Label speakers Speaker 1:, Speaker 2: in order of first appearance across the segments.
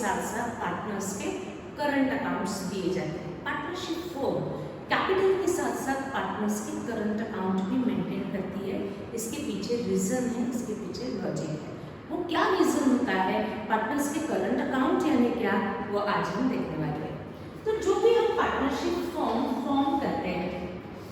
Speaker 1: साथ साथ पार्टनर्स के करंट अकाउंट्स दिए जाते हैं। पार्टनरशिप फर्म कैपिटल के साथ साथ पार्टनर्स के करंट अकाउंट भी मेंटेन करती है। इसके पीछे रीजन है, इसके पीछे लॉजिक है। वो क्या रीजन होता है पार्टनर्स के करंट अकाउंट यानी क्या, वो आज हम देखने वाले हैं। तो जो भी हम पार्टनरशिप फॉर्म करते हैं,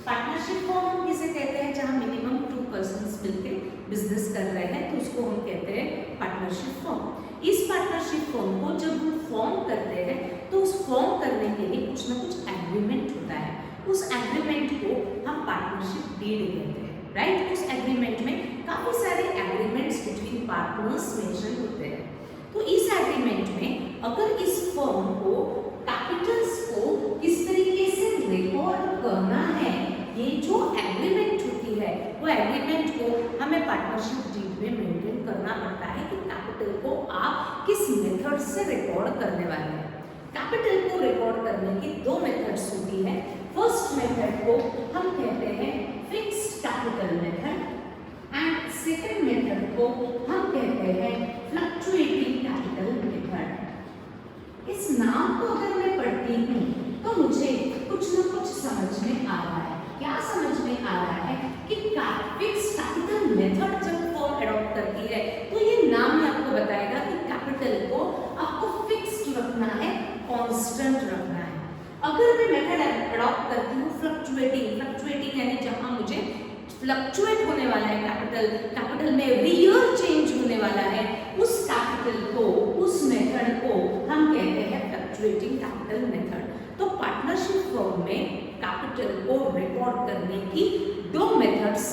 Speaker 1: पार्टनरशिप फॉर्म हम किसे कहते हैं, जहां मिनिमम 2 पर्सन्स मिलकर बिजनेस कर रहे हैं तो उसको हम कहते हैं पार्टनरशिप फॉर्म। इस पार्टनरशिप फॉर्म को जब हम फॉर्म करते हैं तो उस फॉर्म करने के लिए कुछ ना कुछ एग्रीमेंट होता है। उस एग्रीमेंट को हम पार्टनरशिप डीड कहते हैं, राइट। उस एग्रीमेंट में काफी सारे एग्रीमेंट्स बिटवीन पार्टनर्स मेंशन होते हैं। तो इस एग्रीमेंट में अगर इस फर्म को कैपिटल्स को किस तरीके से रिकॉर्ड करना है, ये जो एग्रीमेंट होती है वो एग्रीमेंट को हमें पार्टनरशिप डीड में मेंटेन करना पड़ता है कि कैपिटल को आप किस मेथड से रिकॉर्ड करने वाले हैं। कैपिटल को रिकॉर्ड करने की 2 मेथड्स होती है। फर्स्ट मेथड को हम कहते हैं fixed capital method and second method को हम कहते हैं फ्लक्चुएटिंग कैपिटल मेथड। इस नाम को अगर मैं पढ़ती हूँ तो मुझे कुछ न कुछ समझ में आ रहा है। क्या समझ में आ रहा है कि फिक्स्ड कैपिटल मेथड जब फर्म एडॉप्ट करती है तो ये नाम ही आपको बताएगा कि कैपिटल को आपको फिक्स्ड रखना है, कांस्टेंट रखना है। अगर मैं मेथड एडॉप्ट करती हूँ फ्लक्चुएटिंग यानी जहां मुझे फ्लक्चुएट होने वाला है कैपिटल में एवरी ईयर चेंज होने वाला है, उस कैपिटल को, उस मेथड को हम कहते हैं फ्लक्चुएटिंग कैपिटल मेथड। तो पार्टनरशिप फर्म में कैपिटल को रिकॉर्ड करने की 2 मेथड्स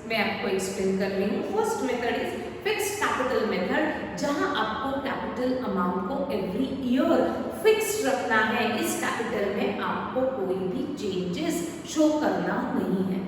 Speaker 1: मैं आपको एक्सप्लेन कर रही हूँ। First method is fixed capital method, जहां आपको कैपिटल अमाउंट को एवरी ईयर फिक्स्ड रखना है। इस कैपिटल में आपको कोई भी चेंजेस शो करना नहीं है।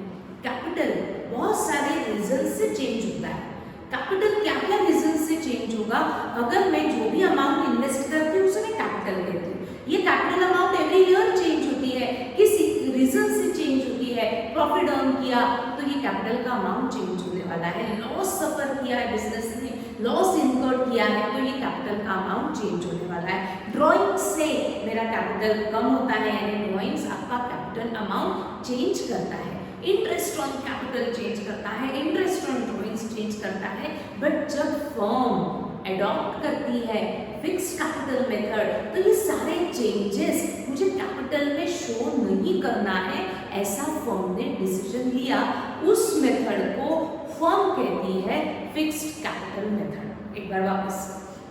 Speaker 1: कैपिटल बहुत सारे रीजन से चेंज होता है। कैपिटल क्या क्या रीजन से चेंज होगा, अगर मैं जो भी अमाउंट इन्वेस्ट करती हूँ उसे मैं कैपिटल कहती हूँ। ये capital amount every year change होती है, किसी रीजन से चेंज होती है। प्रॉफिट अर्न किया तो ये कैपिटल का अमाउंट चेंज होने वाला है। लॉस सफर किया है बिजनेस ने, लॉस इनकर्ड किया है तो ये कैपिटल का अमाउंट चेंज होने वाला है। ड्राइंग से मेरा कैपिटल कम होता है यानी ड्राइंग्स आपका कैपिटल अमाउंट चेंज करता है। इंटरेस्ट ऑन कैपिटल चेंज करता है, इंटरेस्ट ऑन ड्राइंग्स चेंज करता है। बट जब फर्म एडॉप्ट करती है फिक्स्ड कैपिटल मेथड तो ये सारे चेंजेस मुझे कैपिटल में शो नहीं करना है, ऐसा फर्म ने डिसीजन लिया। उस मेथड को फर्म कहती है फिक्स्ड कैपिटल मेथड। एक बार वापस,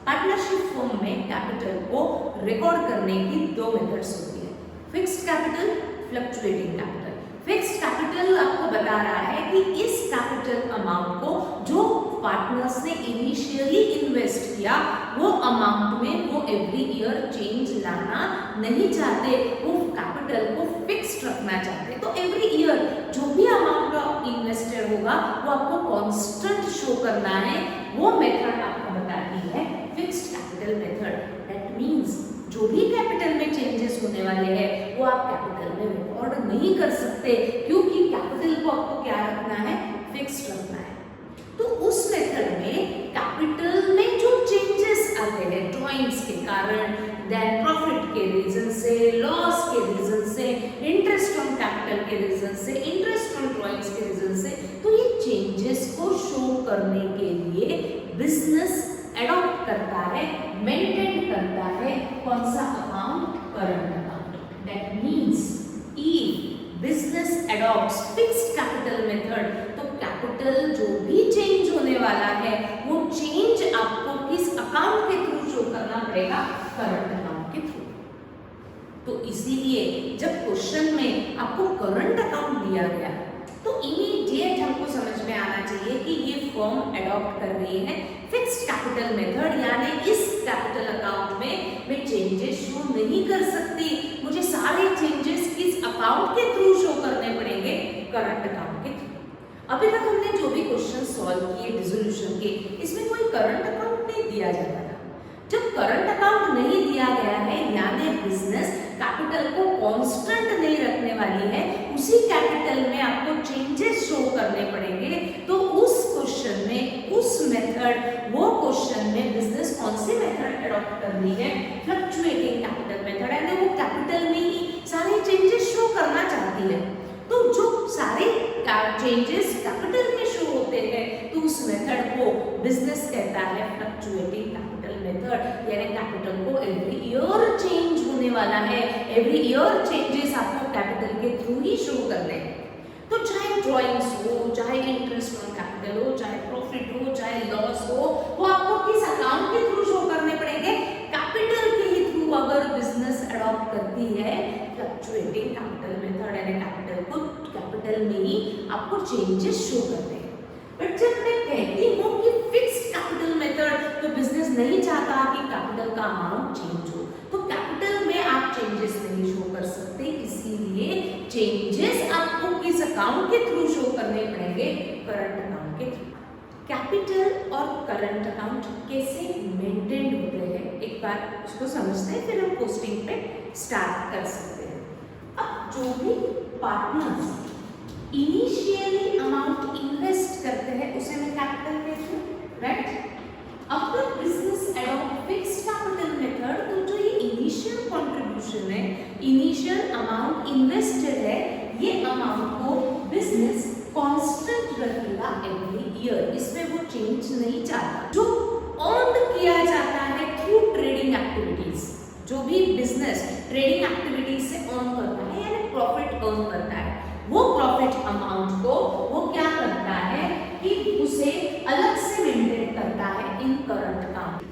Speaker 1: पार्टनरशिप फर्म में कैपिटल को रिकॉर्ड करने की 2 मेथड्स होती है, fixed capital, fluctuating capital. Fixed capital आपको बता रहा है कि इस कैपिटल अमाउंट को जो पार्टनर्स ने इनिशियली इन्वेस्ट किया वो अमाउंट में वो एवरी ईयर चेंज लाना नहीं चाहते, वो कैपिटल को फिक्स्ड रखना चाहते। तो एवरी ईयर जो भी अमाउंट इन्वेस्टेड होगा वो आपको कांस्टेंट शो करना है। वो मेथड आपको बताती है fixed capital method. That means जो भी कैपिटल में चेंजेस होने वाले हैं वो आप कैपिटल में रिकॉर्ड नहीं कर सकते, क्योंकि कैपिटल को आपको क्या रखना है, फिक्स्ड रखना है। तो उस मेथड में कैपिटल में जो चेंजेस आते हैं ड्राइंग्स के कारण, देन प्रॉफिट के रीजन से, लॉस के रीजन से, इंटरेस्ट ऑन कैपिटल के रीजन से, इंटरेस्ट ऑन ड्राइंग्स के रीजन से, तो ये चेंजेस को शो करने के लिए बिजनेस एडॉप्ट करता है, मेंटेन करता है कौन सा account, current account. That means if business adopts fixed capital method तो कैपिटल जो भी चेंज होने वाला है वो चेंज आपको किस अकाउंट के थ्रू शो करना पड़ेगा, करंट अकाउंट के थ्रू। तो इसीलिए जब क्वेश्चन में आपको करंट अकाउंट दिया गया तो इमीडिएट हमको समझ में आना चाहिए कि ये फर्म एडॉप्ट कर रही है फिक्स्ड कैपिटल मेथड, यानी इस कैपिटल अकाउंट में मैं चेंजेस शो नहीं कर सकती, मुझे सारे चेंजेस किस अकाउंट के थ्रू शो करने पड़ेंगे, करंट अकाउंट के थ्रू। अभी तक हमने जो भी क्वेश्चन सॉल्व किए डिसोल्यूशन के, इसमें कोई करंट अकाउंट नहीं दिया जाता था। जब करंट अकाउंट नहीं दिया गया है यानी बिजनेस कैपिटल को कांस्टेंट नहीं रखने वाली है, उसी कैपिटल में आपको चेंजेस शो करने पड़ेंगे। तो उस क्वेश्चन में, उस मेथड, वो क्वेश्चन में बिजनेस कौन सी मेथड अडॉप्ट कर रही है, फ्लक्चुएटिंग कैपिटल मेथड, यानी वो कैपिटल में ही सारे चेंजेस शो करना चाहती है। तो जो सारे चेंजेस कैपिटल में शो होते हैं तो उस मेथड को बिजनेस कहता है फ्लक्चुएटिंग कैपिटल मेथड, यानी कैपिटल को एवरी ईयर चेंज होने वाला है, एवरी ईयर चेंजेस आपको कैपिटल के थ्रू ही शो करने हैं। तो चाहे ड्राइंग्स हो, चाहे इंटरेस्ट ऑन कैपिटल हो, चाहे प्रॉफिट हो, चाहे लॉस हो, वो आपको किस अकाउंट के थ्रू शो करने पड़ेंगे, कैपिटल के ही थ्रू। अगर बिजनेस अडॉप्ट करती है फ्लक्चुएटिंग कैपिटल मेथड, यानी कैपिटल को कैपिटल में ही आपको चेंजेस शो करते हैं। बट जब मैं कहती हूँ कि फिक्स्ड कैपिटल मेथड, तो बिजनेस नहीं चाहता कि कैपिटल का अमाउंट चेंज हो, तो कैपिटल में आप चेंजेस नहीं शो कर सकते, इसीलिए चेंजेस आपको किस अकाउंट के थ्रू शो करने पड़ेंगे, करंट अकाउंट के थ्रू। कैपिटल और करंट अकाउंट कैसे मेंटेन होते हैं, एक बार उसको समझते हैं, फिर हम पोस्टिंग पे स्टार्ट कर सकते हैं। अब जो भी पार्टनर्स इनिशियली अमाउंट इन्वेस्ट करते हैं उसे मैं कैपिटल कहती हूँ, राइट। अगर business adopt fixed capital method, तो जो ये इनिशियल कंट्रीब्यूशन है, इनिशियल अमाउंट इन्वेस्टेड है, ये अमाउंट को बिजनेस कांस्टेंट रखेगा एवरी ईयर, इसमें वो चेंज नहीं चाहता। जो अर्न किया जाता है थ्रू ट्रेडिंग एक्टिविटीज, जो भी बिजनेस ट्रेडिंग एक्टिविटीज से अर्न करता है यानी प्रॉफिट अर्न करता है, वो प्रॉफिट अमाउंट को वो क्या करता है कि उसे अलग से मेंटेन करता है इन करंट अकाउंट।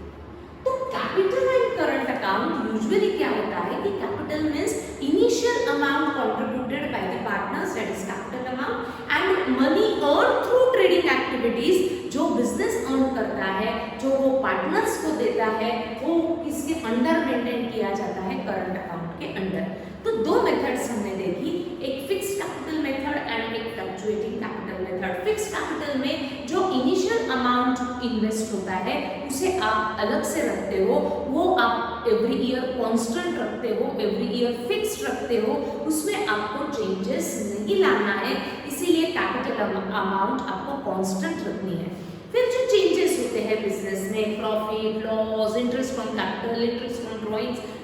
Speaker 1: तो capital and current account usually क्या होता है कि capital means initial amount contributed by the partners, that is capital amount, and money earn through trading activities, जो बिजनेस अर्न करता है, जो वो पार्टनर्स को देता है, वो किसके अंडर मेंटेन किया जाता है, करंट अकाउंट के अंडर। तो दो मेथड्स हमने देखी, एक फिक्स्ड कैपिटल मेथड एंड एक fluctuating capital method. Fixed capital में जो इनिशियल अमाउंट इन्वेस्ट होता है उसे आप अलग से रखते हो, वो आप एवरी ईयर कांस्टेंट रखते हो, एवरी ईयर फिक्स्ड रखते हो, उसमें आपको चेंजेस नहीं लाना है, इसीलिए कैपिटल अमाउंट आपको कांस्टेंट रखनी है। फिर जो चेंजेस होते हैं बिजनेस में, profit, loss, interest on capital, interest on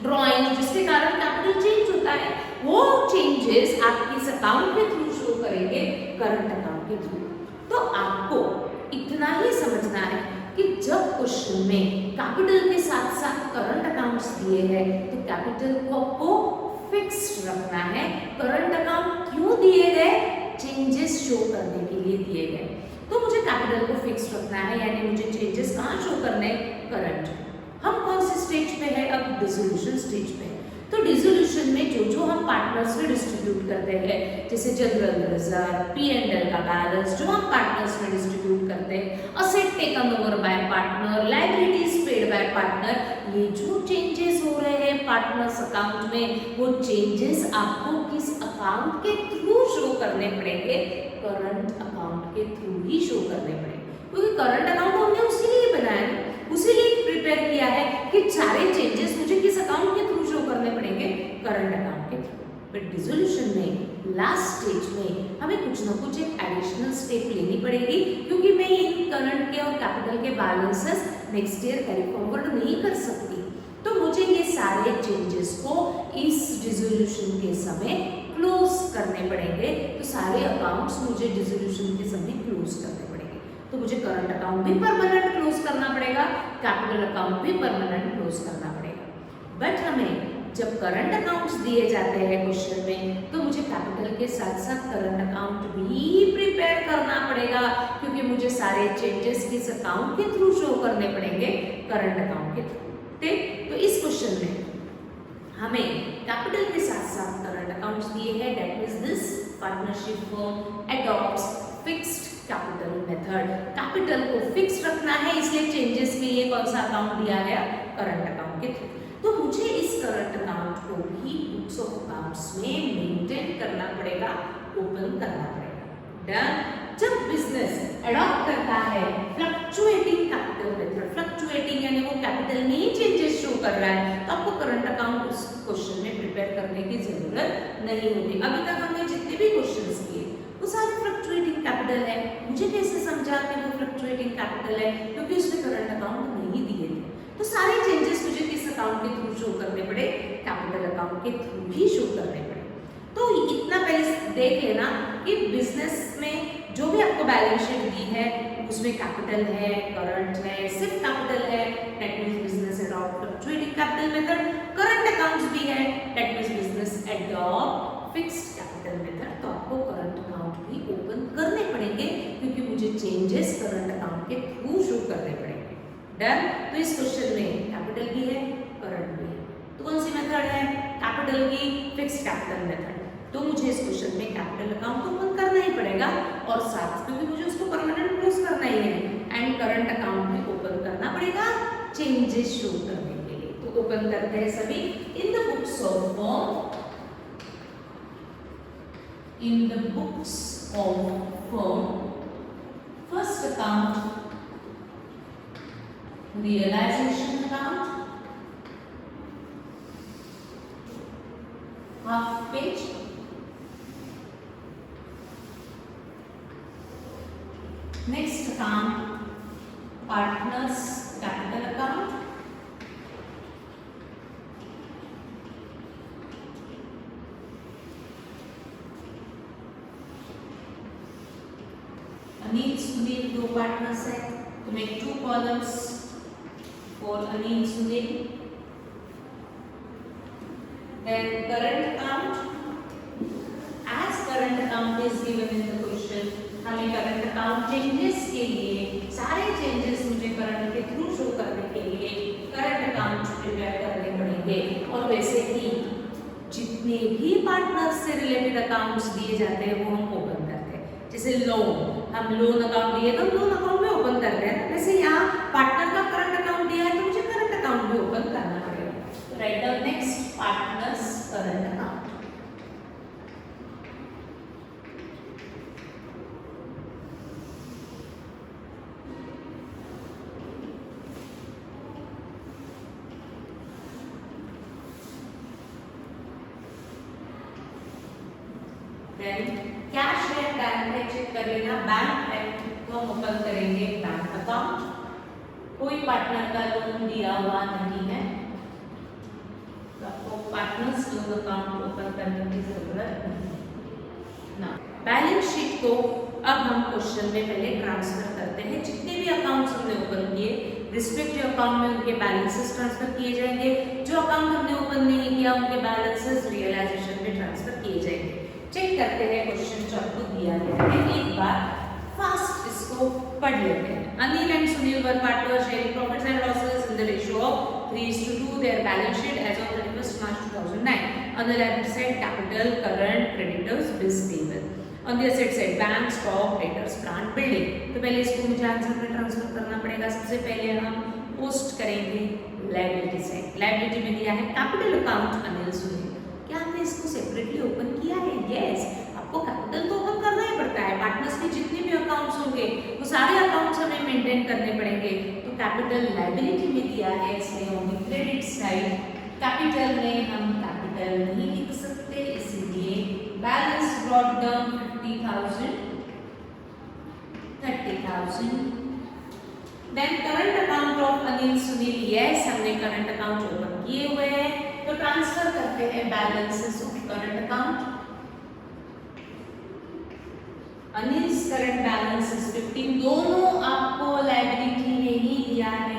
Speaker 1: drawings, जिसके कारण कैपिटल चेंज होता है, वो चेंजेस आप किस अकाउंट के थ्रू शो करेंगे, करंट अकाउंट के थ्रू। तो आपको इतना ही समझना है कि जब क्वेश्चन में कैपिटल के साथ साथ करंट अकाउंट्स दिए हैं तो कैपिटल को आपको फिक्स्ड रखना है। करंट अकाउंट क्यों दिए गए, चेंजेस शो करने के लिए दिए गए, तो मुझे कैपिटल को फिक्स रखना है, यानी मुझे चेंजेस कहाँ शो करने, करंट। हम कौन से स्टेज पे है, अब डिसोल्यूशन स्टेज पे। तो डिसोल्यूशन में जो जो हम पार्टनर्स में डिस्ट्रीब्यूट करते हैं, जैसे जनरल रिजर्व, P&L का बैलेंस, जो हम पार्टनर्स में डिस्ट्रीब्यूट करते हैं, asset taken over by partner, liabilities paid by partner, ये जो चेंजेस हो रहे हैं पार्टनर्स अकाउंट में, वो चेंजेस आपको किस अकाउंट के थ्रू शो करने पड़ेंगे, करंट अकाउंट के थ्रू ही शो करने पड़ेंगे, क्योंकि करंट अकाउंट हमने उसी लिए बनाया है, उसी लिए प्रिपेयर किया है कि सारे चेंजेस मुझे किस अकाउंट के थ्रू शो करने पड़ेंगे, करंट अकाउंट के थ्रू। बट डिसोल्यूशन में लास्ट स्टेज में हमें कुछ ना कुछ एक एडिशनल स्टेप लेनी पड़ेगी, क्योंकि मैं इन करंट के और कैपिटल के balances next year carry forward नहीं कर सकती, तो मुझे ये सारे चेंजेस को इस डिसोल्यूशन के समय क्लोज करने पड़ेंगे। तो सारे अकाउंट्स मुझे डिसोल्यूशन के समय क्लोज करने पड़ेंगे, तो मुझे करंट अकाउंट भी परमानेंट क्लोज करना पड़ेगा, कैपिटल अकाउंट भी परमानेंट क्लोज करना पड़ेगा। बट हमें जब करंट अकाउंट्स दिए जाते हैं क्वेश्चन में, तो मुझे कैपिटल के साथ साथ करंट अकाउंट भी प्रिपेयर करना पड़ेगा, क्योंकि मुझे सारे चेंजेस किस अकाउंट के थ्रू शो करने पड़ेंगे, करंट अकाउंट के थ्रू। तो इस क्वेश्चन में हमें कैपिटल के साथ साथ करंट अकाउंट्स दिए हैं, that means this partnership firm adopts fixed capital method. Capital को फिक्स रखना है, इसलिए चेंजेस के लिए कौन सा अकाउंट दिया गया, करंट अकाउंट के थ्रू। तो मुझे इस करंट अकाउंट को भी बुक्स ऑफ अकाउंट्स में मेंटेन करना पड़ेगा, ओपन करना पड़ेगा। डन। जब बिजनेस अडॉप्ट करता है फ्लक्चुएटिंग कैपिटल मेथड, फ्लक्चुएटिंग यानी वो कैपिटल में ही चेंजेस शो कर रहा है, तो आपको करंट अकाउंट उस क्वेश्चन में प्रिपेयर करने की जरूरत नहीं होती। अभी तक हमने जितने भी क्वेश्चंस किए वो सारे फ्लक्चुएटिंग कैपिटल है। मुझे कैसे समझा कि वो फ्लक्चुएटिंग कैपिटल है, क्योंकि उसमें करंट अकाउंट नहीं दिया तो सारे चेंजेस मुझे किस अकाउंट के थ्रू शो करने पड़े, कैपिटल अकाउंट के थ्रू ही शो करने पड़े। तो इतना पहले देख लेना कि बिजनेस में जो भी आपको बैलेंस शीट दी है उसमें कैपिटल है, करंट है, सिर्फ कैपिटल है, that means business adopt fluctuating capital method, current accounts भी है, that means business adopt fixed capital method. तो आपको करंट अकाउंट भी ओपन करने पड़ेंगे क्योंकि मुझे चेंजेस करंट अकाउंट के थ्रू शो करने पड़ेंगे। डन। तो इस क्वेश्चन में कैपिटल भी है, करंट भी है, तो कौन सी मेथड है, कैपिटल की फिक्स्ड कैपिटल मेथड। तो मुझे इस क्वेश्चन में कैपिटल अकाउंट ओपन करना ही पड़ेगा और साथ क्योंकि मुझे उसको परमानेंट क्लोज करना ही है, एंड करंट अकाउंट में ओपन करना पड़ेगा चेंजेस शो करने के लिए। तो ओपन करते हैं सभी। In the books of firm, in the books of firm, first account realisation account, half page, next account partners capital account, Anil Sunil दो पार्टनर्स है तो make 2 columns for Anil Sunil. then current account, as current account is given in the question, हमें current account changes के लिए सारे changes मुझे current के through show करने के लिए करंट अकाउंट प्रिपेयर करने पड़ेंगे। और वैसे ही जितने भी पार्टनर्स से रिलेटेड अकाउंट्स दिए जाते हैं वो हम ओपन करते हैं। जैसे लोन, हम लोन अकाउंट दिए तो लोन अकाउंट में ओपन करते हैं, वैसे यहाँ पार्टनर का करंट अकाउंट दिया है तो मुझे करंट अकाउंट भी ओपन करना पड़ेगा। Write down next partners current account. Cash है, बैंक है, चेक कर लेना। बैंक है तो हम ओपन करेंगे बैंक अकाउंट। कोई पार्टनर का लोन दिया हुआ नहीं है तो आपको पार्टनर्स लोन अकाउंट ओपन करने की जरूरत नहीं ना। बैलेंस शीट को अब हम क्वेश्चन में पहले ट्रांसफर करते हैं। जितने भी अकाउंट्स हमने ओपन किए रिस्पेक्टिव अकाउंट में उनके बैलेंसेस ट्रांसफर किए जाएंगे। जो अकाउंट हमने ओपन नहीं किया उनके बैलेंसेस रियलाइजेशन में ट्रांसफर किए जाएंगे। चेक करते हैं क्वेश्चन जो आपको दिया गया है, एक बार फास्ट इसको पढ़ लेते हैं। Anil and Sunil were partners sharing profits and losses in the ratio of 3:2 their balance sheet as of 31 March 2009। On the left side capital, current, creditors, bills payable. On the asset side bank, stock, debtors, plant, building. तो पहले इसको मुझे answer में transfer करना पड़ेगा। सबसे पहले हम पोस्ट करेंगे लायबिलिटी साइड। लायबिलिटी में दिया है कैपिटल अकाउंट अनिल सुनील। क्या हमने इसको सेपरेटली ओपन किया है? यस, आपको कैपिटल तो ओपन करना ही पड़ता है। पार्टनर्स के जितने भी अकाउंट्स होंगे वो सारे अकाउंट्स हमें मेंटेन करने पड़ेंगे। तो कैपिटल लायबिलिटी में दिया है, इसलिए on the credit side capital में हम कैपिटल नहीं लिख सकते, इसलिए balance brought down 50,000 30,000। Then current account of Anil Sunil, yes हमने करंट अकाउंट ओपन किए हुए हैं तो ट्रांसफर करते हैं balances of current account. Anil's current balances 15, दोनों आपको लायबिलिटी में ही दिया है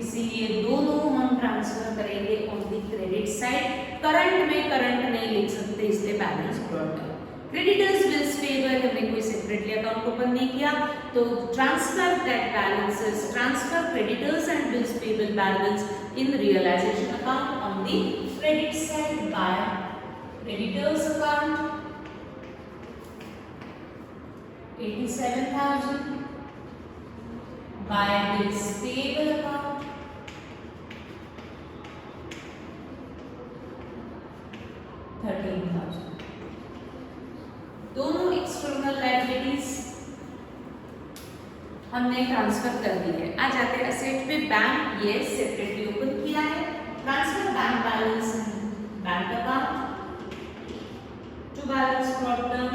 Speaker 1: इसीलिए दोनों हम ट्रांसफर करेंगे on the credit side. Current में करंट नहीं लिख सकते इसलिए balance brought down. Creditors, bills payable हमने कोई सेपरेटली अकाउंट ओपन नहीं किया तो transfer that balances, transfer creditors and bills payable balance in realisation account on the credit side by creditors account 87,000 by bills payable account 13,000। दोनों external liabilities हमने transfer कर दी है। आ जाते हैं एसेट पे। बैंक ये सेपरेटली ओपन किया है। Transfer bank balance bank account to balance brought down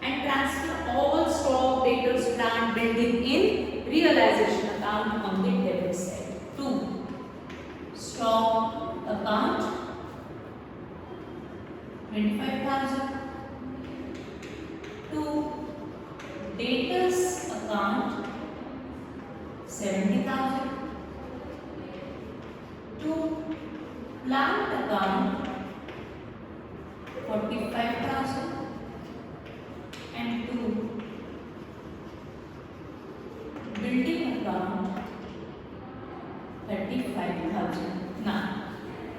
Speaker 1: and transfer all stock, debtors, plant, building in realisation account on the debit side. 2 35,000. To debtors account 70,000. To plant account 45,000. And to building account 35,000. Now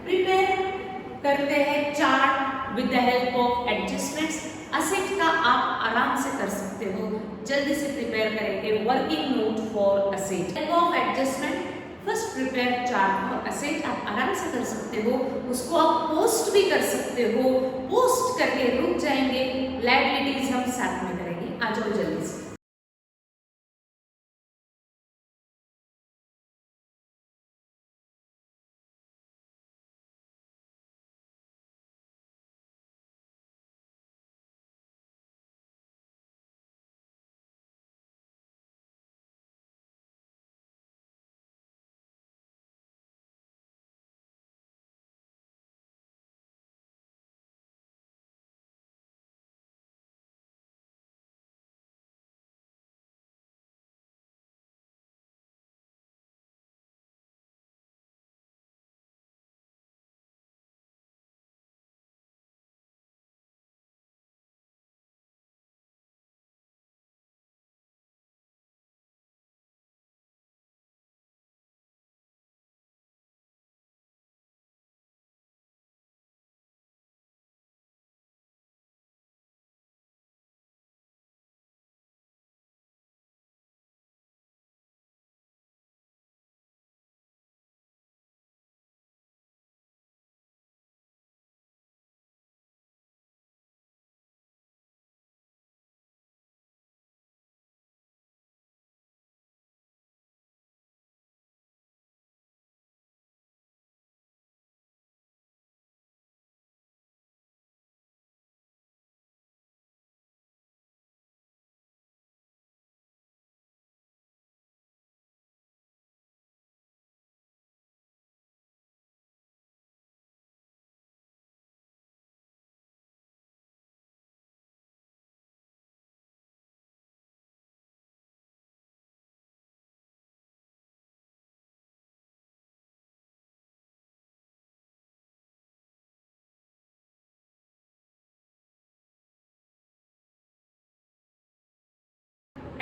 Speaker 1: prepare करते हैं chart with the help of adjustments. Asset का आप आराम से कर सकते हो, जल्दी से प्रिपेयर करेंगे working note for asset. Help of adjustment, first prepare chart for asset. आप आराम से कर सकते हो, उसको आप पोस्ट भी कर सकते हो. पोस्ट करके रुक जाएंगे, लायबिलिटीज हम साथ में करेंगे. आ जाओ जल्दी से.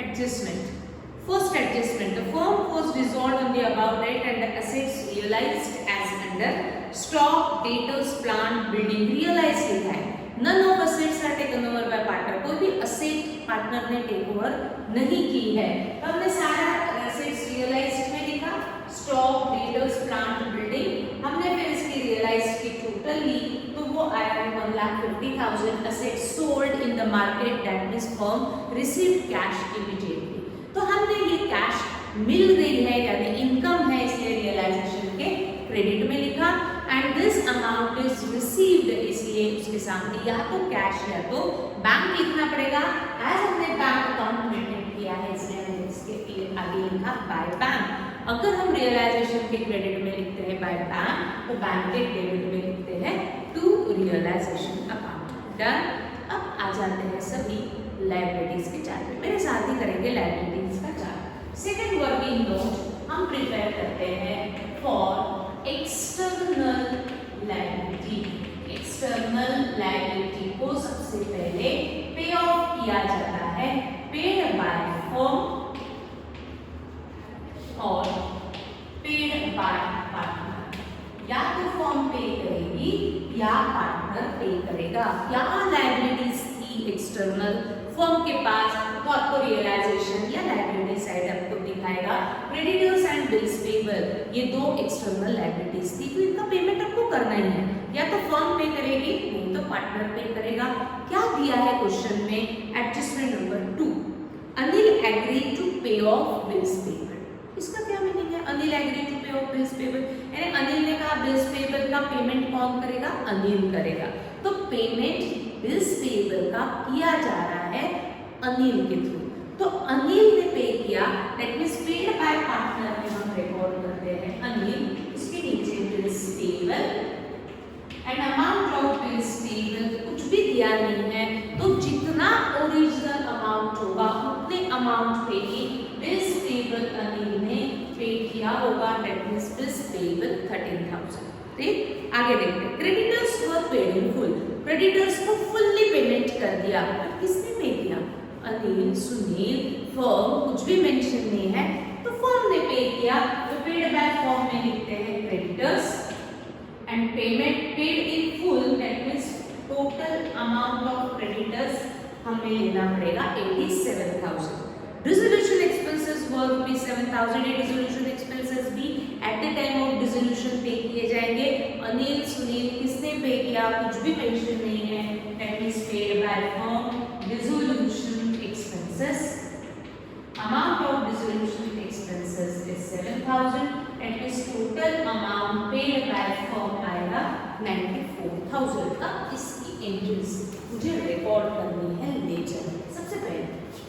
Speaker 1: Adjustment. First adjustment. The firm was dissolved on the above date and the assets realized as under stock, debtors, plant, building. Realized लिखा है. None of assets are taken over by partner. कोई भी asset partner ने take over नहीं की है. तो हमने सारा assets realized में लिखा. Stock, debtors, plant, building. हमने फिर इसकी realized की total ली. तो वो आया 1,50,000 assets sold in the market. That means firm received cash immediately. तो हमने ये कैश मिल रही है यानी इनकम है, इसलिए रियलाइजेशन के क्रेडिट में लिखा. And this amount is received, इसलिए उसके सामने या तो कैश या तो बैंक लिखना पड़ेगा. एज हमने बैंक अकाउंट मेंटेन किया है इसलिए हमने इसके आगे लिखा बाय बैंक. अगर हम रियलाइजेशन के क्रेडिट में लिखते हैं बाय बैंक, तो बैंक के डेबिट में लिखते हैं टू रियलाइजेशन अकाउंट. डन. अब आ जाते हैं सभी लायबिलिटीज के चार्ट पे. मेरे साथ ही करेंगे लायबिलिटीज का चार्ट. सेकंड वर्किंग नोट हम प्रिपेयर करते हैं for external liability. External liability को सबसे पहले पे ऑफ किया जाता है पेड बाय फर्म और पेड बाय पार्टनर. या तो फर्म पे करेगी या पार्टनर पे करेगा. यहाँ लायबिलिटीज थी एक्सटर्नल फर्म के पास, तो आपको रियलाइजेशन या लायबिलिटी साइड आपको दिखाएगा. क्रेडिटर्स एंड बिल्स पेबल, ये दो एक्सटर्नल लायबिलिटीज थी, तो इनका पेमेंट आपको करना ही है. या तो फर्म पे करेगी नहीं तो पार्टनर पे करेगा. क्या दिया है क्वेश्चन में? Adjustment number 2. Anil agree to pay off bills payable. इसका क्या मीनिंग है? Anil agree to pay off bills payable, यानी अनिल ने कहा बिल्स पेबल का पेमेंट कौन करेगा? अनिल करेगा. तो पेमेंट बिल्स पेबल का किया जा रहा है अनिल के थ्रू. तो अनिल ने पे किया, that means paid by partner में हम रिकॉर्ड करते हैं अनिल. इसके नीचे bills payable and amount of bills payable कुछ भी दिया डेट मींस बिल्स पेएबल 13,000। ठीक, आगे देखते हैं। Creditors were paid in full, creditors को फुल्ली पेमेंट कर दिया। किसने पे किया? अनिल, सुनील, फर्म कुछ भी मेंशन नहीं है तो फर्म ने पे किया। तो पेड बैक फॉर्म में लिखते हैं creditors and payment paid in full that means total amount of creditors हमें लेना पड़ेगा 87,000। डिसोल्यूशन एक्सपेंसेस वर रुपीज 7,000। ये डिसोल्यूशन एक्सपेंसेस भी at the time of dissolution पे किए जाएंगे। अनिल, सुनील किसने पे किया कुछ भी मेंशन नहीं है, that means paid by firm. Dissolution expenses, amount of dissolution expenses is 7,000, that means total amount paid by firm आएगा 94,000 का। इसकी एंट्रीज मुझे रिकॉर्ड करनी है लेजर। सबसे पहले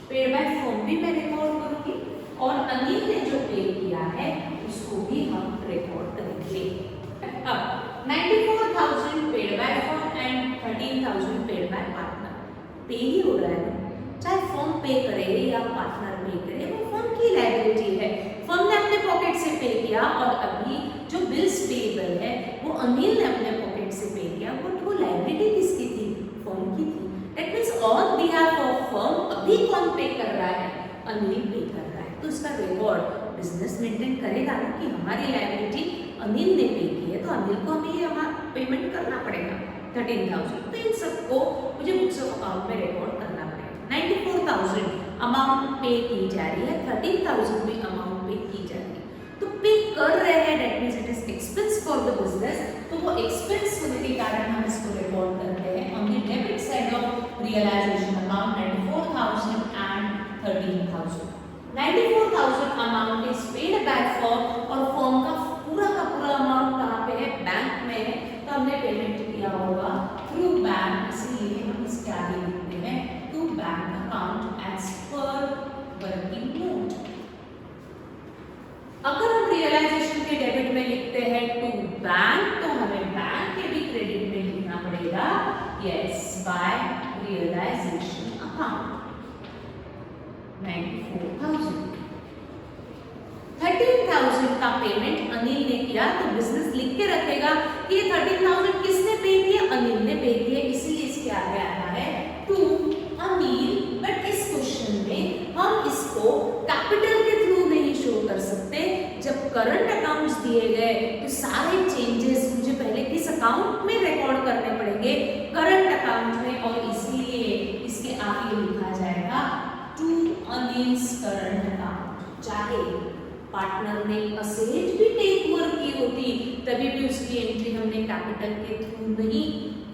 Speaker 1: पेड बाय फर्म भी मैं रिकॉर्ड करूंगी और अनिल ने जो पे किया है उसको भी हम रिकॉर्ड करेंगे। अब 94,000 paid by firm and 13,000 paid by partner. पे ही हो रहा है, चाहे फर्म पे करे या पार्टनर पे करे, वो फर्म की लायबिलिटी है। फर्म ने अपने पॉकेट से पे किया और अभी जो बिल्स पेएबल है वो अनिल ने अपने पॉकेट से पे किया। बट वो लायबिलिटी किसकी थी? फर्म की थी। That means on behalf of firm अभी कौन पे कर रहा है? अनिल पे कर रहा है। तो इसका रिकॉर्ड बिजनेस मेंटेन करेगा ना कि हमारी लायबिलिटी अनिल ने पे की है तो अनिल को हमें ये पेमेंट करना पड़ेगा 13,000। तो इन सबको मुझे बुक्स ऑफ अकाउंट में रिकॉर्ड करना पड़ेगा। 94,000 अमाउंट पे की जा रही है, 13,000 भी अमाउंट पे की जा रही है। तो पे कर रहे हैं that means it is expense for the business. तो वो एक्सपेंस होने के कारण हम इसको रिकॉर्ड करते हैं on the debit side of realization amount 94,000 and 13,000। 94,000 amount is paid by firm और फर्म का पूरा अमाउंट कहाँ पे है? बैंक में है। तो हमने पेमेंट किया होगा थ्रू बैंक, इसलिए हम इसके आगे लिखते हैं to bank account as per working note. अगर हम रियलाइजेशन के डेबिट में लिखते हैं टू बैंक तो हमें बैंक के भी क्रेडिट में लिखना पड़ेगा यस बाय रियलाइजेशन अकाउंट 94,000। 13,000 का पेमेंट अनिल ने किया तो बिजनेस लिख के रखेगा कि ये 13,000 किसने पे किया? अनिल ने पे किया, इसीलिए इसके आगे आता है टू अनिल। बट इस क्वेश्चन में हम इसको कैपिटल के थ्रू नहीं शो कर सकते। जब करंट अकाउंट्स दिए गए तो सारे चेंजेस मुझे पहले किस अकाउंट में रिकॉर्ड करने पड़ेंगे? करंट अकाउंट में। और इसीलिए इसके आगे लिखा जाएगा टू अनिल्स करंट अकाउंट। चाहे पार्टनर ने असेट भी टेक ओवर की होती तभी भी उसकी एंट्री हमने कैपिटल के थ्रू नहीं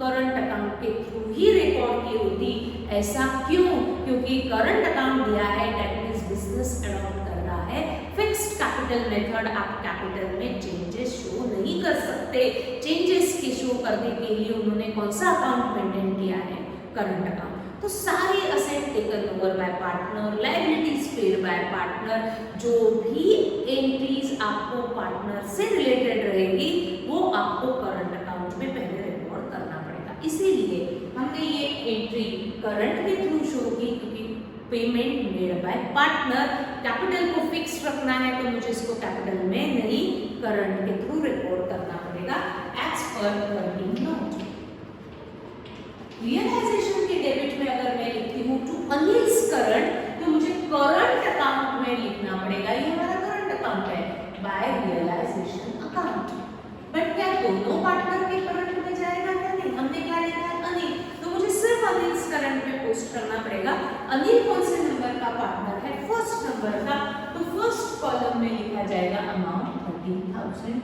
Speaker 1: करंट अकाउंट के थ्रू ही रिकॉर्ड की होती। ऐसा क्यों? क्योंकि करंट अकाउंट दिया है दैट मींस बिजनेस अडॉप्ट कर रहा है फिक्स्ड कैपिटल मेथड। आप कैपिटल में चेंजेस शो नहीं कर सकते। चेंजेस के शो करने के लिए उन्होंने कौन सा अकाउंट मेंटेन किया है? Current account. तो सारे asset taken over by partner, liabilities paid by partner, जो भी एंट्रीज आपको पार्टनर से रिलेटेड रहेगी वो आपको करंट अकाउंट में पहले रिकॉर्ड करना पड़ेगा। इसीलिए हमने ये एंट्री करंट के थ्रू शो की क्योंकि payment made by partner. Capital को फिक्स रखना है तो मुझे इसको कैपिटल में नहीं करंट के थ्रू रिकॉर्ड करना पड़ेगा as per working note. Realization के डेबिट में अगर मैं लिखती हूँ टू अनिल्स करंट तो मुझे करंट अकाउंट में लिखना पड़ेगा। ये हमारा करंट अकाउंट है बाय रियलाइजेशन अकाउंट। बट क्या दोनों पार्टनर के करंट में जाएगा? क्या नहीं, हमने क्या लिखा है? अनिल। तो मुझे सिर्फ अनिल्स करंट में पोस्ट करना पड़ेगा। अनिल कौन से नंबर का पार्टनर है? फर्स्ट नंबर का। तो फर्स्ट कॉलम में लिखा जाएगा अमाउंट 13,000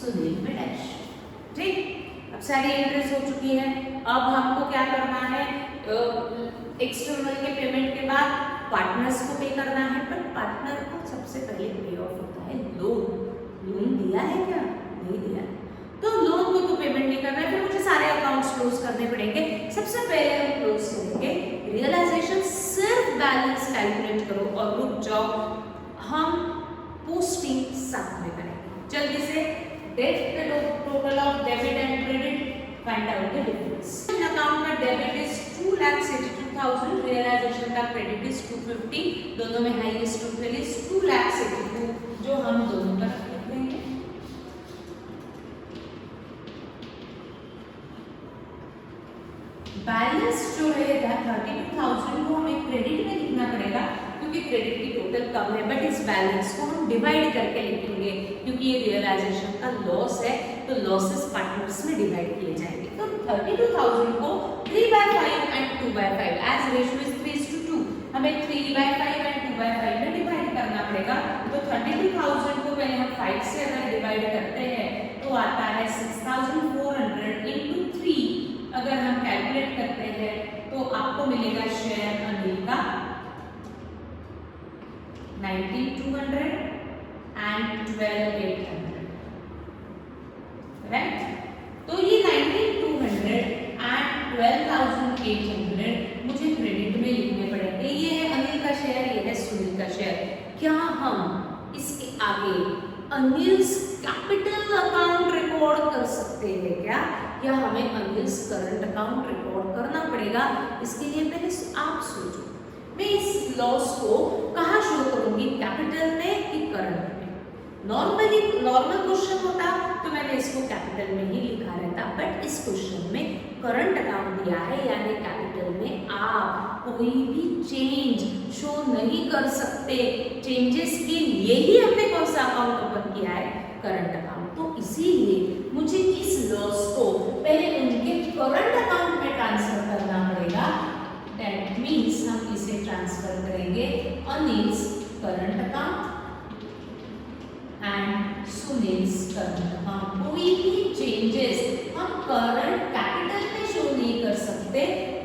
Speaker 1: सुनील में डैश। ठीक, अब सारी एंट्रीज हो चुकी है। अब हमको क्या करना है? एक्सटर्नल के पेमेंट के बाद पार्टनर्स को पे करना है। पर पार्टनर को सबसे पहले पे ऑफ होता है लोन दिया है क्या? नहीं दिया। तो लोन को तो पेमेंट नहीं करना है, फिर मुझे सारे अकाउंट्स क्लोज करने पड़ेंगे। सबसे पहले हम क्लोज करेंगे रियलाइजेशन। सिर्फ बैलेंस कैलकुलेट करो और रुक जाओ, हम पोस्टिंग साथ में करेंगे। जल्दी से date the total of debit and credit, find out the difference. Account का डेबिट इज 2,82,000, रियलाइजेशन का क्रेडिट इज 250। दोनों में हाईएस्ट टोटल इज 2,82,000 जो हम दोनों का रखेंगे लिखेंगे। बैलेंस जो रहेगा 32,000 को हमें क्रेडिट में लिखना पड़ेगा क्योंकि क्रेडिट की टोटल कम है, बट इस बैलेंस को हम डिवाइड करके लिखेंगे क्योंकि ये रियलाइजेशन का लॉस है, तो लॉसेस पार्टनर्स में डिवाइड किए जाएंगे। तो 32,000 को 3/5 एंड 2/5 एज रेशियो इज 3:2, हमें 3/5 एंड 2/5 में डिवाइड करना पड़ेगा। तो 32,000 को पहले हम 5 से अगर डिवाइड करते हैं तो आता है 6,400 into 3। अगर हम कैलकुलेट करते हैं तो आपको मिलेगा शेयर अनिल का 19,200 एंड 12,800, राइट। तो ये 19,200 एंड 12,800 मुझे क्रेडिट में लिखने पड़ेंगे। ये है अनिल का शेयर, ये है सुनील का शेयर। क्या हम इसके आगे अनिल्स कैपिटल अकाउंट रिकॉर्ड कर सकते हैं क्या, या हमें अनिल्स करंट अकाउंट रिकॉर्ड करना पड़ेगा? इसके लिए पहले आप सोचो, मैं इस लॉस को कहाँ शो करूंगी, कैपिटल में कि करंट में? नॉर्मल क्वेश्चन होता तो मैंने इसको कैपिटल में ही लिखा रहता, बट इस क्वेश्चन में करंट अकाउंट दिया है, यानी कैपिटल में आप कोई भी चेंज शो नहीं कर सकते। चेंजेस के लिए ही हमने कौन सा अकाउंट ओपन किया है, करंट अकाउंट। तो इसीलिए मुझे इस लॉस को पहले उनके करंट अकाउंट में ट्रांसफर करना पड़ेगा। दैट मीन्स हम इसे ट्रांसफर करेंगे Anil's current account and Sunil's current account. कोई भी चेंजेस हम करंट कैपिटल में शो नहीं कर सकते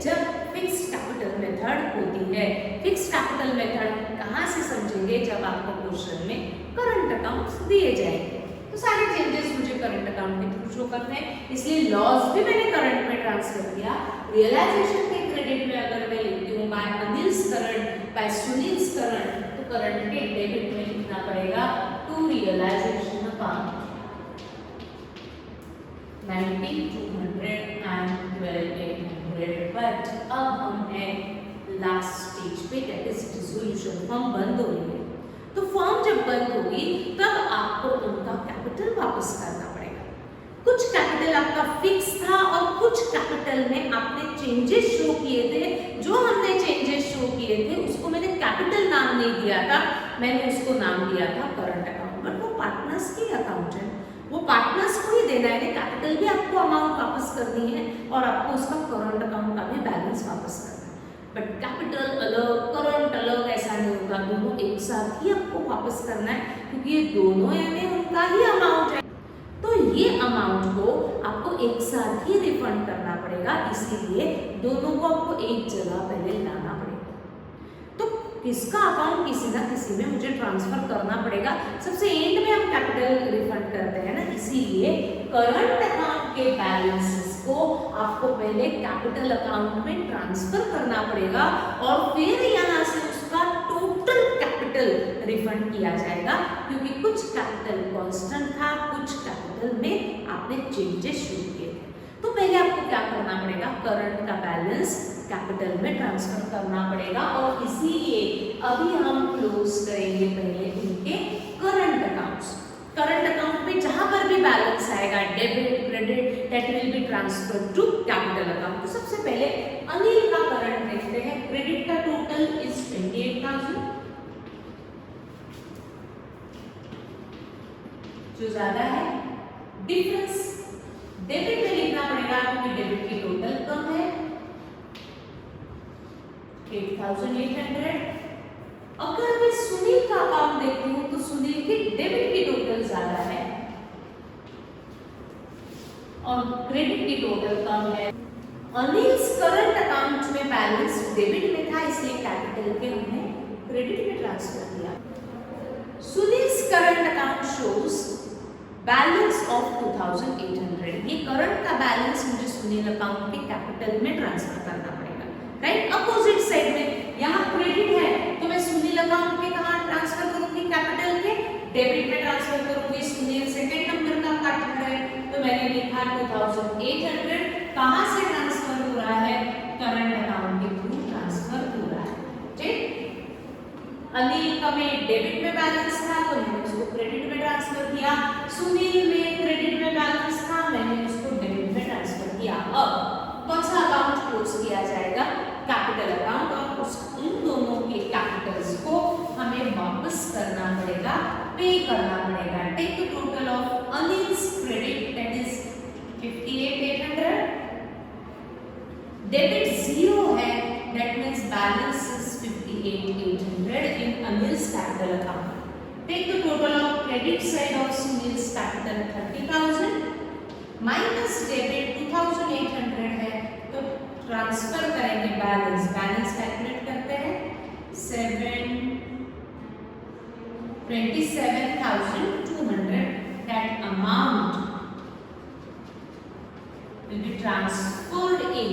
Speaker 1: जब फिक्स कैपिटल मेथड होती है। फिक्स कैपिटल मेथड कहाँ से समझेंगे, जब आपको क्वेश्चन में करंट अकाउंट्स दिए जाएंगे। तो सारे चेंजेस मुझे करंट अकाउंट के थ्रू शो करने हैं, इसलिए लॉस भी मैंने करंट में ट्रांसफर किया। रियलाइजेशन के क्रेडिट में अगर मैं लिखती हूँ by Anil's current by Sunil's current, तो करंट के डेबिट में लिखना पड़ेगा to realisation account 19,200 and 12,800। But अब हम हैं लास्ट स्टेज पे, दैट इज डिसोल्यूशन। फर्म बंद हो रही है, तो फर्म जब बंद होगी तब आपको उनका कैपिटल वापस करना पड़ेगा। कुछ कैपिटल आपका फिक्स था और कुछ कैपिटल में आपने चेंजेस शो किए थे। जो हमने चेंजेस शो किए थे उसको मैंने कैपिटल नाम नहीं दिया था, मैंने उसको नाम दिया था करंट अकाउंट। बट वो पार्टनर्स की अकाउंट है, वो पार्टनर्स को ही देना है। कैपिटल भी आपको अमाउंट वापस करनी है और आपको उसका करंट अकाउंट का भी बैलेंस वापस करना है। बट कैपिटल अलग करंट अलग ऐसा नहीं होगा, दोनों एक साथ ही आपको वापस करना है क्योंकि ये दोनों यानी उनका ही अमाउंट है। तो ये अमाउंट को आपको एक साथ ही रिफंड करना पड़ेगा, इसीलिए दोनों को आपको एक जगह पहले लाना पड़ेगा। तो किसका अकाउंट किसी ना किसी में मुझे ट्रांसफर करना पड़ेगा। सबसे एंड में हम कैपिटल रिफंड करते हैं ना, इसीलिए करंट अकाउंट के बैलेंसेस को आपको पहले कैपिटल अकाउंट में ट्रांसफर करना पड़ेगा और फिर यहाँ से उसका टोटल कैपिटल रिफंड किया जाएगा, क्योंकि कुछ कैपिटल कांस्टेंट था, कुछ कैपिटल में आपने चेंजेस शुरू किए थे। तो पहले आपको क्या करना पड़ेगा, करंट का बैलेंस कैपिटल में ट्रांसफर करना पड़ेगा और इसीलिए अभी हम क्लोज करेंगे पहले इनके करंट अकाउंट्स। करंट अकाउंट में जहां पर भी बैलेंस आएगा debit credit that will be transfer to capital account. तो सबसे पहले अनिल का करंट देखते हैं। क्रेडिट का टोटल इज 28,000, जो ज्यादा है। डिफरेंस डेबिट में लिखना पड़ेगा क्योंकि डेबिट की टोटल कम है 8,800। अगर मैं सुनील का अकाउंट देखती हूँ तो सुनील की डेबिट की टोटल ज्यादा है और क्रेडिट की टोटल कम है। अनिल्स करंट अकाउंट में बैलेंस डेबिट में था, इसलिए कैपिटल के हमने क्रेडिट में ट्रांसफर किया। Sunil's current account shows balance of 2,800। ये करंट का बैलेंस मुझे सुनील अकाउंट के कैपिटल में ट्रांसफर करना पड़ेगा, राइट। अपोजिट साइड में यहाँ क्रेडिट है तो मैं सुनील अकाउंट के कहाँ ट्रांसफर करूंगी, कैपिटल के डेबिट में ट्रांसफर करूंगी। सुनील सेकंड नंबर का पार्टनर है तो मैंने लिखा 2,800 कहाँ से ट्रांसफर हो रहा है, करंट अकाउंट के थ्रू ट्रांसफर हो रहा है, ठीक। अनिल का में डेबिट में बैलेंस था तो मैंने उसको क्रेडिट में ट्रांसफर किया, सुनील में क्रेडिट में बैलेंस था, मैंने उसको डेबिट में ट्रांसफर किया। अब कौन सा अकाउंट क्लोज किया जाएगा? कैपिटल अकाउंट, और उस उन दोनों के कैपिटल्स को हमें वापस करना पड़ेगा, पे करना पड़ेगा। Take the total of Anil's credit that is 58,800, debit 0 है that means balance is 58,800 in Anil's capital account. Take the total of credit side of Sunil's capital 30,000 minus debit 2,800 है, तो ट्रांसफर करेंगे बैलेंस, बैलेंस कैलकुलेट करते हैं 27,200, that amount will be transferred in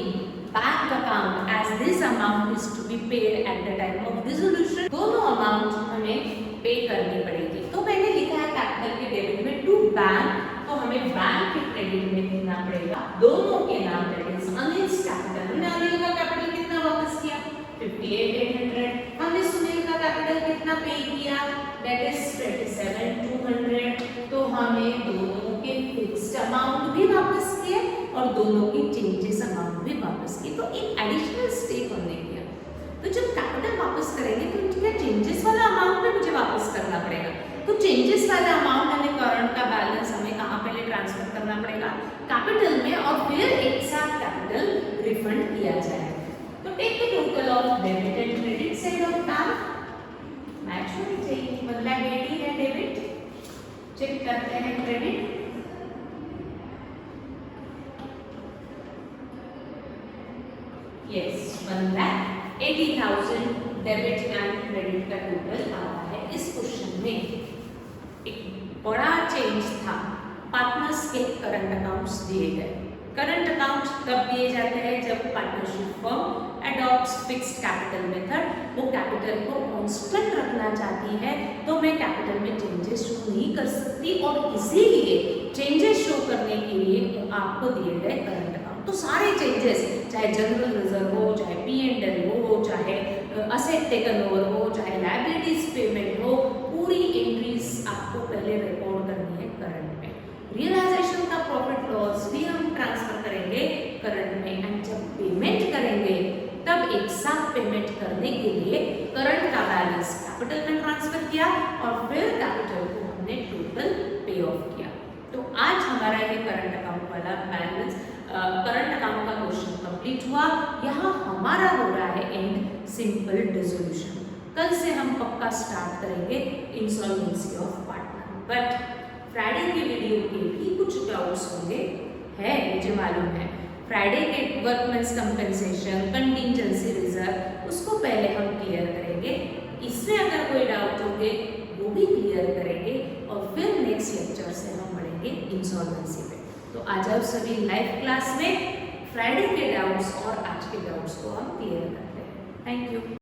Speaker 1: bank account as this amount is to be paid at the time of dissolution। दोनों amount हमें पे करनी पड़ेगी। तो मैंने लिखा है कैपिटल के डेबिट में टू बैंक, तो हमें बैंक के क्रेडिट में देना पड़ेगा दोनों के नाम, दैट इज अनिल्स कैपिटल। हमने अनिल का कैपिटल कितना वापस किया? 58,800। हमने सुनील का कैपिटल कितना पे किया? That is 27,200। तो हमें दोनों के फिक्स्ड अमाउंट भी वापस किए और दोनों की चेंजेस अमाउंट भी वापस किए। तो एक एडिशनल स्टेप हमने किया। तो जब कैपिटल वापस करेंगे तो उनके चेंजेस वाला अमाउंट भी मुझे वापस करना पड़ेगा। तो चेंजेस वाला अमाउंट हमें करंट का बैलेंस हमें कहाँ पहले ट्रांसफर करना पड़ेगा? कैपिटल में, और फिर एक साथ कैपिटल रिफंड किया जाएगा। तो take the total of debit and credit side of bank, match होनी चाहिए, मतलब डेबिट है डेबिट, चेक करते हैं credit, yes 1,80,000 debit and credit का टोटल आ रहा है। इस क्वेश्चन में एक बड़ा चेंज था, पार्टनर्स के करंट अकाउंट्स दिए गए। करंट अकाउंट तब दिए जाते हैं जब partnership firm adopts fixed capital method, वो कैपिटल को कांस्टेंट रखना चाहती है, तो मैं कैपिटल में चेंजेस शो नहीं कर सकती, और इसीलिए चेंजेस शो करने के लिए आपको दिए गए करंट अकाउंट। तो सारे चेंजेस, चाहे जनरल रिजर्व हो, चाहे P&L हो, चाहे असेट टेकन ओवर हो, चाहे लायबिलिटीज पेमेंट हो, पूरी एंट्रीज आपको पहले रिकॉर्ड करनी है करंट में। रियलाइजेशन का प्रॉफिट लॉस भी हम ट्रांसफर करेंगे करंट में, एंड जब पेमेंट करेंगे तब एक साथ पेमेंट करने के लिए करंट का बैलेंस कैपिटल में ट्रांसफर किया और फिर कैपिटल को हमने टोटल पे ऑफ किया। तो आज हमारा ये करंट अकाउंट वाला बैलेंस करंट अकाउंट का क्वेश्चन कंप्लीट हुआ। यहाँ हमारा हो रहा है एंड सिंपल डिसोल्यूशन। कल से हम पक्का स्टार्ट करेंगे insolvency of partner, but Friday की वीडियो के भी कुछ डाउट्स होंगे, है मुझे मालूम है। फ्राइडे के वर्कमेंस कंपेंसेशन, कंटिंजेंसी रिजर्व, उसको पहले हम क्लियर करेंगे। इसमें अगर कोई डाउट होंगे वो भी क्लियर करेंगे, और फिर नेक्स्ट लेक्चर से हम बढ़ेंगे इंसॉल्वेंसी पे। तो आज आप सभी लाइव क्लास में फ्राइडे के डाउट्स और आज के डाउट्स को हम क्लियर करते हैं। Thank you.